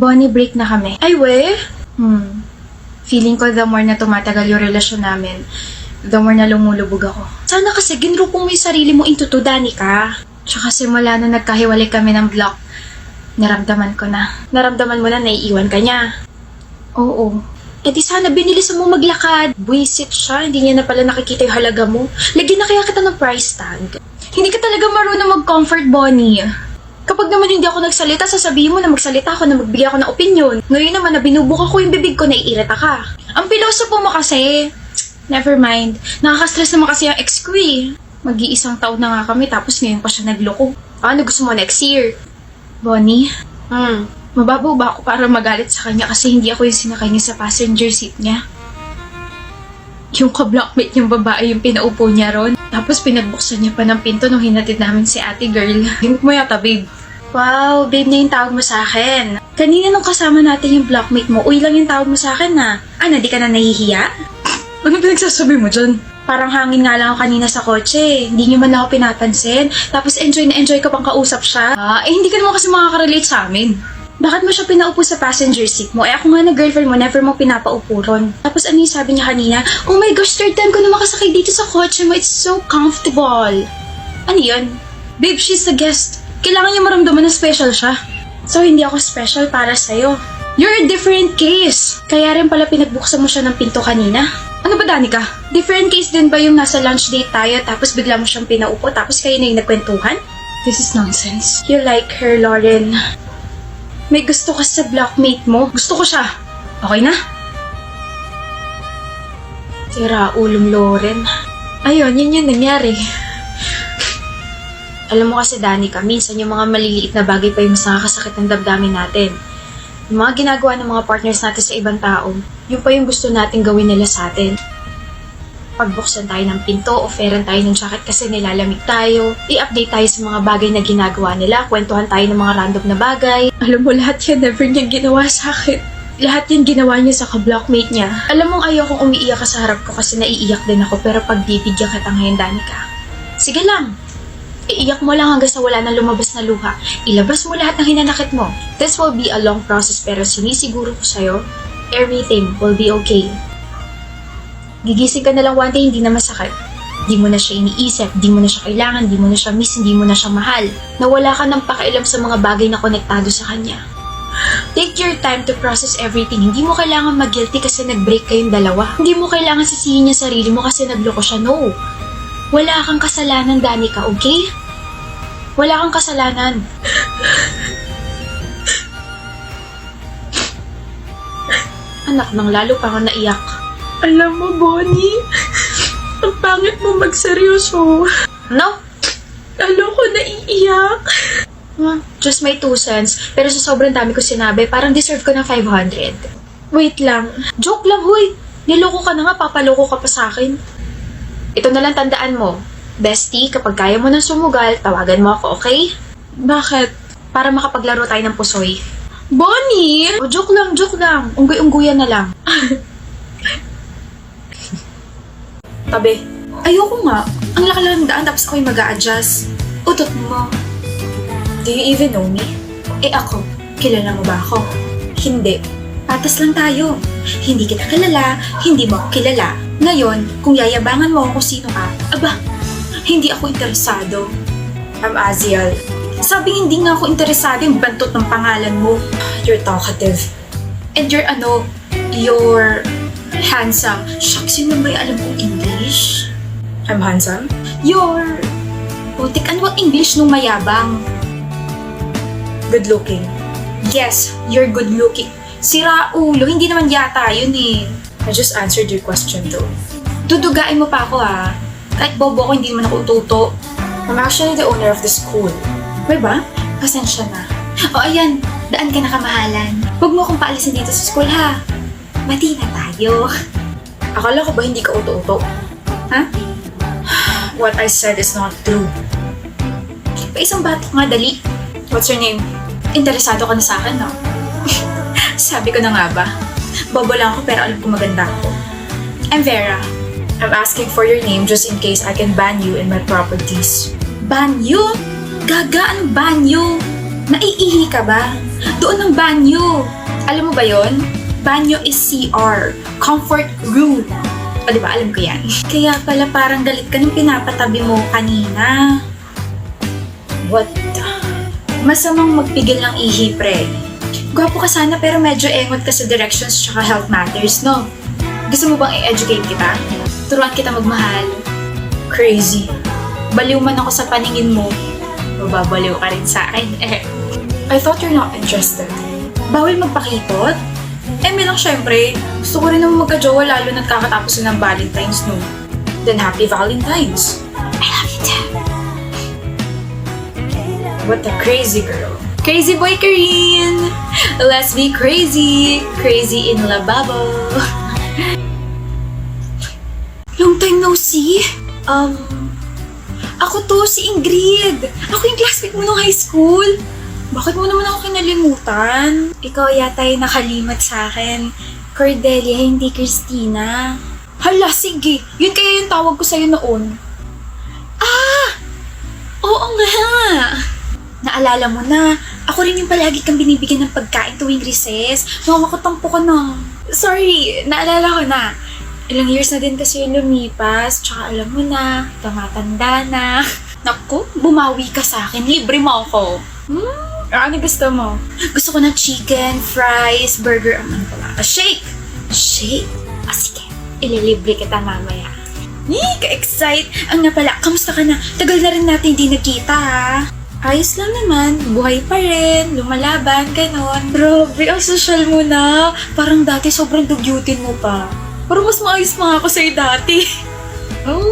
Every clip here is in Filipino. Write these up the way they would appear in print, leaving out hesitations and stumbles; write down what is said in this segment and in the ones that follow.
Bonnie, break na kami. Ay, we? Feeling ko the more na tumatagal yung relasyon namin, the more na lumulubog ako. Sana kasi ginrupong mo yung sarili mo into to, Danica. Tsaka simula na nagkahiwalay kami ng block, naramdaman ko na. Naramdaman mo na naiiwan ka niya. Oo. E di sana binilisan mo maglakad. Buisit siya, hindi niya na pala nakikita yung halaga mo. Lagyan na kaya kita ng price tag. Hindi ka talaga marunong mag-comfort, Bonnie. Kapag naman hindi ako nagsalita, sasabihin mo na magsalita ako, na magbigay ako ng opinion. Ngayon naman na binubuka ko yung bibig ko, naiirita ka. Ang pilosopo mo kasi. Never mind. Nakaka-stress naman kasi yung ex ko eh. Mag-iisang taon na nga kami, tapos ngayon pa siya nagloko. Ano gusto mo next year? Bonnie? Mababaw ba ako para magalit sa kanya kasi hindi ako yung sinakay niya sa passenger seat niya? Yung ka-blockmate niyang babae yung pinaupo niya ron. Tapos pinagbuksan niya pa ng pinto nung hinatid namin si ate girl. Hint mo yata, babe. Wow, babe na yung tawag mo sa akin. Kanina nung kasama natin yung blockmate mo, uy lang yung tawag mo sa akin na. Ano, di ka na nahihiya? Ano pinagsasabi mo dyan? Parang hangin nga lang ako kanina sa kotse. Hindi niyo man lang ako pinapansin. Tapos enjoy na enjoy ka pang kausap siya. Hindi ka naman kasi makaka-relate sa amin. Bakit mo siya pinaupo sa passenger seat mo? Ako nga na girlfriend mo, never mo pinapaupo ron. Tapos ano yung sabi niya kanina? Oh my gosh, third time ko na makasakay dito sa kotse mo. It's so comfortable. Ano yun? Babe, she's the guest. Kailangan niya maramdaman na special siya. So, hindi ako special para sa'yo. You're a different case. Kaya rin pala pinagbuksan mo siya ng pinto kanina. Ano ba, Danica? Different case din ba yung nasa lunch date tayo tapos bigla mo siyang pinaupo tapos kayo na yung nagkwentuhan? This is nonsense. You like her, Lauren. May gusto ka sa blockmate mo. Gusto ko siya. Okay na? Tira, ulong Lauren. Ayun, yun yung nangyari. Alam mo kasi, Danica, minsan yung mga maliliit na bagay pa yung mas nakakasakit ng damdamin natin. Yung mga ginagawa ng mga partners natin sa ibang tao, yun pa yung gusto natin gawin nila sa atin. Pagbuksan tayo ng pinto, offeran tayo ng jacket kasi nilalamig tayo, i-update tayo sa mga bagay na ginagawa nila, kwentuhan tayo ng mga random na bagay. Alam mo, lahat yan never niyang ginawa sa akin. Lahat yan ginawa niya sa ka-blockmate niya. Alam mong ayaw kong umiiyak ka sa harap ko kasi naiiyak din ako, pero pagbibigyan kita ngayon, Danica. Sige lang. Iiyak mo lang hanggang sa wala nang lumabas na luha. Ilabas mo lahat ng hinanakit mo. This will be a long process pero sinisiguro ko sa'yo, everything will be okay. Gigising ka na lang one day, hindi na masakit. Di mo na siya iniisip, di mo na siya kailangan, di mo na siya miss, hindi mo na siya mahal. Nawala ka ng pakialam sa mga bagay na konektado sa kanya. Take your time to process everything. Hindi mo kailangan mag-guilty kasi nag-break kayong dalawa. Hindi mo kailangan sisihin niya sarili mo kasi nagloko siya. No. Wala kang kasalanan, Danica, okay? Wala kang kasalanan. Anak nang lalo pa nga naiyak. Alam mo, Bonnie, ang pangit mo magseryoso. No? Lalo ko naiiyak. Just my 2 cents, pero sa sobrang dami ko sinabi, parang deserve ko ng 500. Wait lang. Joke lang, huy. Niloko ka na nga, papaloko ka pa sa akin. Ito na lang tandaan mo. Bestie, kapag kaya mo ng sumugal, tawagan mo ako, okay? Bakit? Para makapaglaro tayo ng pusoy. Bonnie! Joke lang, joke lang. Unggoy-ungguyan na lang. Tabi. Ayoko nga. Ang laki lang ng daan tapos ako'y mag-a-adjust. Utot mo. Do you even know me? Ako, kilala mo ba ako? Hindi. Patas lang tayo. Hindi kita kilala, hindi mo ako kilala. Ngayon, kung yayabangan mo ako sino ka, aba, hindi ako interesado. I'm Aziel. Sabing hindi nga ako interesado yung bantot ng pangalan mo. You're talkative. And you're handsome. Shucks, yun na ba yung alam kong English? I'm handsome? You're... Putik, ano ang English nung mayabang? Good looking. Yes, you're good looking. Sira ulo, hindi naman yata yun eh. I just answered your question though. Dudugain mo pa ako ha. Kahit bobo ko, hindi naman ako ututo. I'm actually the owner of the school. May ba? Pasensya na. O ayan, daan ka na kamahalan. Huwag mo akong paalisin dito sa school ha. Mati na tayo. Akala ko ba hindi ka uto-uto? Ha? What I said is not true. Pa isang batok nga, dali. What's your name? Interesado ka na sa akin, no? Sabi ko na nga ba? Bobo lang ako pero alam ko maganda ako. I'm Vera. I'm asking for your name just in case I can ban you in my properties. Ban you? Gaga, anong ban you? Naiihi ka ba? Doon ang banyo. Alam mo ba yon? Banyo is CR. Comfort room. O diba, alam ko yan. Kaya pala parang galit ka nung pinapatabi mo kanina. What the? Masamang magpigil ng ihi, pre. Gwapo ka sana pero medyo engot ka sa directions tsaka health matters, no? Gusto mo bang i-educate kita? Turuan kita magmahal. Crazy. Baliw man ako sa paningin mo. Mababaliw ka rin sa akin. I thought you're not interested. Bawal magpakipot? May lang syempre. Gusto ko rin naman magka-jowa lalo na't kakatapos na ng Valentine's, no? Then happy Valentine's. I love you too. What a crazy girl. Crazy boy Kareen! Let's be crazy! Crazy in lababo. Long time no see. Ako to, si Ingrid. Ako yung classmate mo nung high school. Bakit mo naman ako kinalimutan? Ikaw yata yung nakalimat sa akin. Cordelia, hindi Christina. Hala, sige. Yun kaya yung tawag ko sa'yo noon. Ah! Oo nga! Naalala mo na, ako rin yung palagi kang binibigyan ng pagkain tuwing recess. Mawakatampo ka na. Sorry, naalala ko na. Ilang years na din kasi yung lumipas, tsaka alam mo na, tumatanda na. Naku, bumawi ka sa akin, libre mo ako. Ano gusto mo? Gusto ko ng chicken, fries, burger, shake! Shake? Sige, ililibre kita mamaya. Ka-excite! Ang nga pala, kamusta ka na? Tagal na rin natin hindi nagkita ha? Ayos lang naman, buhay pa rin, lumalaban, ganon. Grabe, ang social mo na. Parang dati sobrang dugyutin mo pa. Parang mas maayos mga ako sa'yo dati.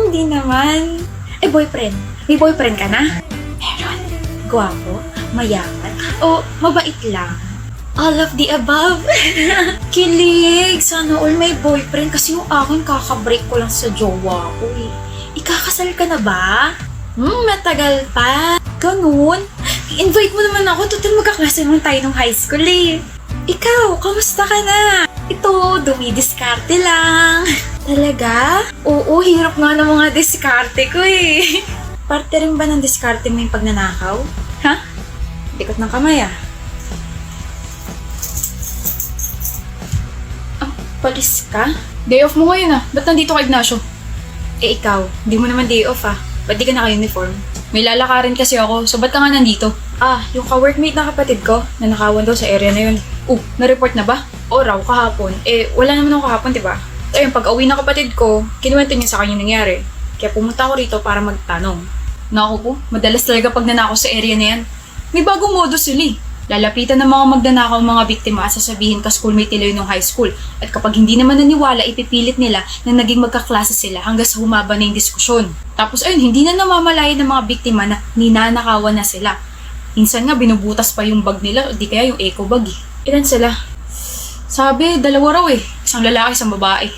Di naman. Boyfriend. May boyfriend ka na? Meron. Gwapo, mayaman, o mabait lang. All of the above. Kilig. Sana all may boyfriend kasi yung akin kakabreak ko lang sa jowa ko eh. Ikakasal ka na ba? Matagal pa. Ganun. I-invite mo naman ako. Total magkaklase naman tayo nung high school eh. Ikaw, kamusta ka na? Ito, dumidiskarte lang. Talaga? Oo, hirap nga ng mga diskarte ko eh. Parte rin ba ng diskarte mo yung pagnanakaw? Ha? Likot ng kamay ah. Palis ka? Day off mo ngayon ah. Ba't nandito ka, Ignacio? Ikaw, di mo naman day off ah. Ba't di ka naka-uniform? May lalakarin kasi ako, so ba't ka nga nandito? Yung ka-workmate na kapatid ko, na nakawan daw sa area na yun. Na-report na ba? O raw, kahapon. Wala naman ako kahapon, diba? Ayun, pag-uwi ng kapatid ko, kinuwento niya sa kanya nangyari. Kaya pumunta ako rito para magtanong. Naku po, madalas talaga pag nanakaw sa area na yan. May bagong modus sila eh. Lalapitan ng mga magnanakaw mga biktima at sasabihin ka schoolmate nila yun nung high school. At kapag hindi naman naniwala, ipipilit nila na naging magkaklase sila hanggang sa humaba na yung diskusyon. Tapos ayun, hindi na namamalayan ng mga biktima na ninanakawan na sila. Minsan nga binubutas pa yung bag nila o di kaya yung eco bag eh. Ilan sila? Sabi, 2 raw eh. Isang lalaki, isang babae.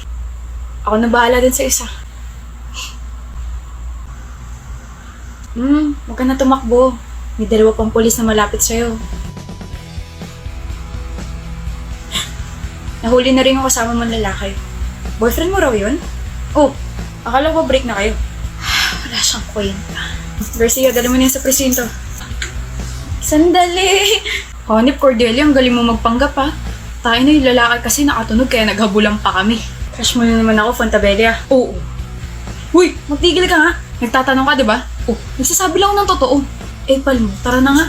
Ako na bahala din sa isa. Huwag ka na tumakbo. May 2 pang polis na malapit sa'yo. Nahuli na rin yung kasama mong lalaki. Boyfriend mo raw yun? Akala ko break na kayo. Wala siyang kwenta. Garcia, dala mo na yan sa presinto. Sandali! Hanip, Cordelia, ang galing mo magpanggap ha. Tayo na yung lalaki kasi nakatunog kaya naghabulan pa kami. Crush mo na naman ako, Fontabella. Oo. Uy, magtigil ka nga. Nagtatanong ka, di ba? Nagsasabi lang ako ng totoo. Pal mo, tara na nga.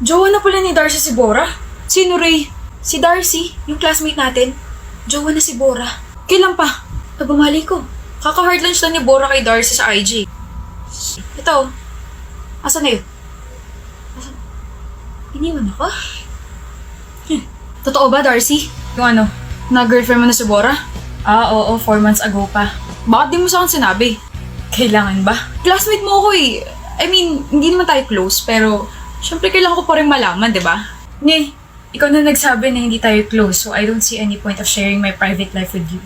Jowa na pala ni Darcy si Bora. Sino, Ray? Si Darcy, yung classmate natin. Jowa na si Bora. Kailan pa? Bumali ko. Kaka-hard lunch lang ni Bora kay Darcy sa IG. Ito. Asan na yun? Iniwan ako? Totoo ba, Darcy? Yung na-girlfriend mo na si Bora? Oo, 4 months ago pa. Bakit di mo sa akin sinabi? Kailangan ba? Classmate mo ako eh. I mean, hindi naman tayo close, pero syempre kailangan ko pa rin malaman, di ba? Ikaw na nagsabi na hindi tayo close, so I don't see any point of sharing my private life with you.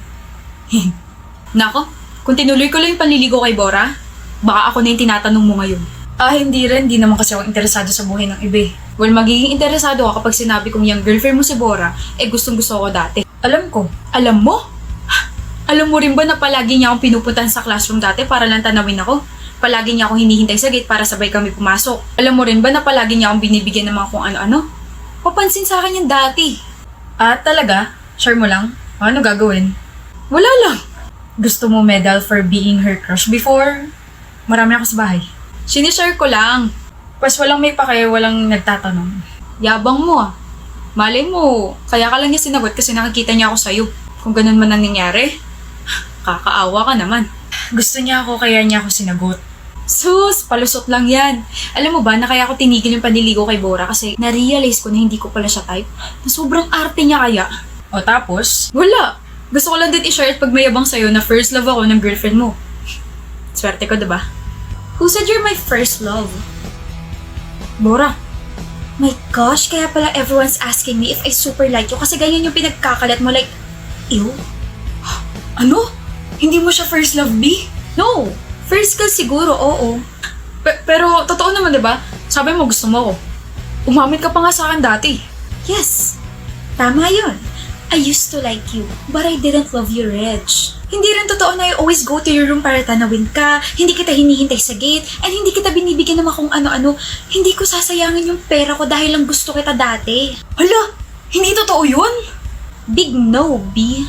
Nako, kung tinuloy ko lang yung panliligo kay Bora, baka ako na yung tinatanong mo ngayon. Hindi rin. Di naman kasi ako interesado sa buhay ng iba eh. Well, magiging interesado ako kapag sinabi kong yung girlfriend mo si Bora, gustong gusto ko dati. Alam ko. Alam mo? Alam mo rin ba na palagi niya akong pinupuntahan sa classroom dati para lang tanawin ako? palagi niya akong hinihintay sa gate para sabay kami pumasok. Alam mo rin ba na palagi niya akong binibigyan ng mga kung ano-ano? Papansin sa akin yan dati. Talaga? Share mo lang? Ano gagawin? Wala lang. Gusto mo medal for being her crush before? Marami ako sa bahay. Sinishare ko lang. Pas walang may pake, walang nagtatanong. Yabang mo ah. Malay mo, kaya ka lang niya sinagot kasi nakikita niya ako sa'yo. Kung ganun man ang nangyari, kakaawa ka naman. Gusto niya ako kaya niya ako sinagot. Sus, palusot lang yan. Alam mo ba na kaya ako tinigil yung panliligaw kay Bora kasi na-realize ko na hindi ko pala siya type. Na sobrang arte niya kaya. O tapos? Wala. Gusto ko lang din i-share at pagmayabang sa'yo na first love ako ng girlfriend mo. Swerte ko, diba? Who said you're my first love? Bora. My gosh, kaya pala everyone's asking me if I super like you kasi ganyan yung pinagkakalat mo like, ew? Ano? Hindi mo siya first love, B? No! First ka siguro, oo. Pero, totoo naman, diba? Sabi mo, gusto mo ako. Umamit ka pa nga sa akin dati. Yes. Tama yun. I used to like you, but I didn't love you, Reg. Hindi rin totoo na I always go to your room para tanawin ka, hindi kita hinihintay sa gate, and hindi kita binibigyan ng kung ano-ano. Hindi ko sasayangin yung pera ko dahil lang gusto kita dati. Hala! Hindi totoo yun? Big no, B.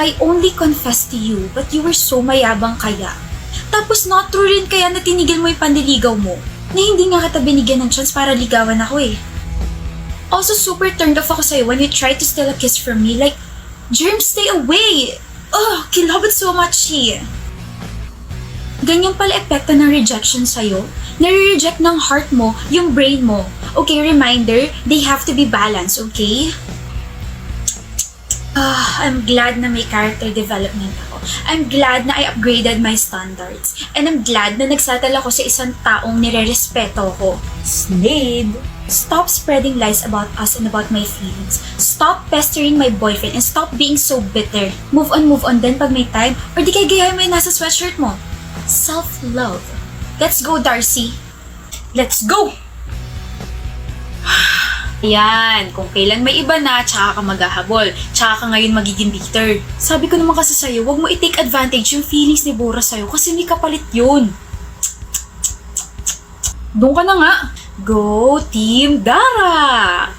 I only confessed to you, but you were so mayabang kaya. Tapos not true rin kaya na tinigil mo yung pandiligaw mo, na hindi nga kita binigyan ng chance para ligawan ako eh. Also super turned off ako sa'yo when you tried to steal a kiss from me, like, Germ, stay away! Ugh, kilabot so much eh. Ganyan pala epekto ng rejection sa'yo. Nare-reject ng heart mo, yung brain mo. Okay, reminder, they have to be balanced, okay? I'm glad na may character development ako. I'm glad na I upgraded my standards. And I'm glad na nagsatal ako sa isang taong nire-respeto ko. Slade! Stop spreading lies about us and about my feelings. Stop pestering my boyfriend and stop being so bitter. Move on din pag may time or di kay gayahin mo yung nasa sweatshirt mo. Self-love. Let's go, Darcy. Let's go! Yan, kung kailan may iba na, tsaka ka maghahabol. Tsaka ka ngayon magiging bitter. Sabi ko naman kasi sa'yo, wag mo i-take advantage yung feelings ni Bora sa'yo kasi may kapalit yun. Doon ka na nga. Go, Team Dara!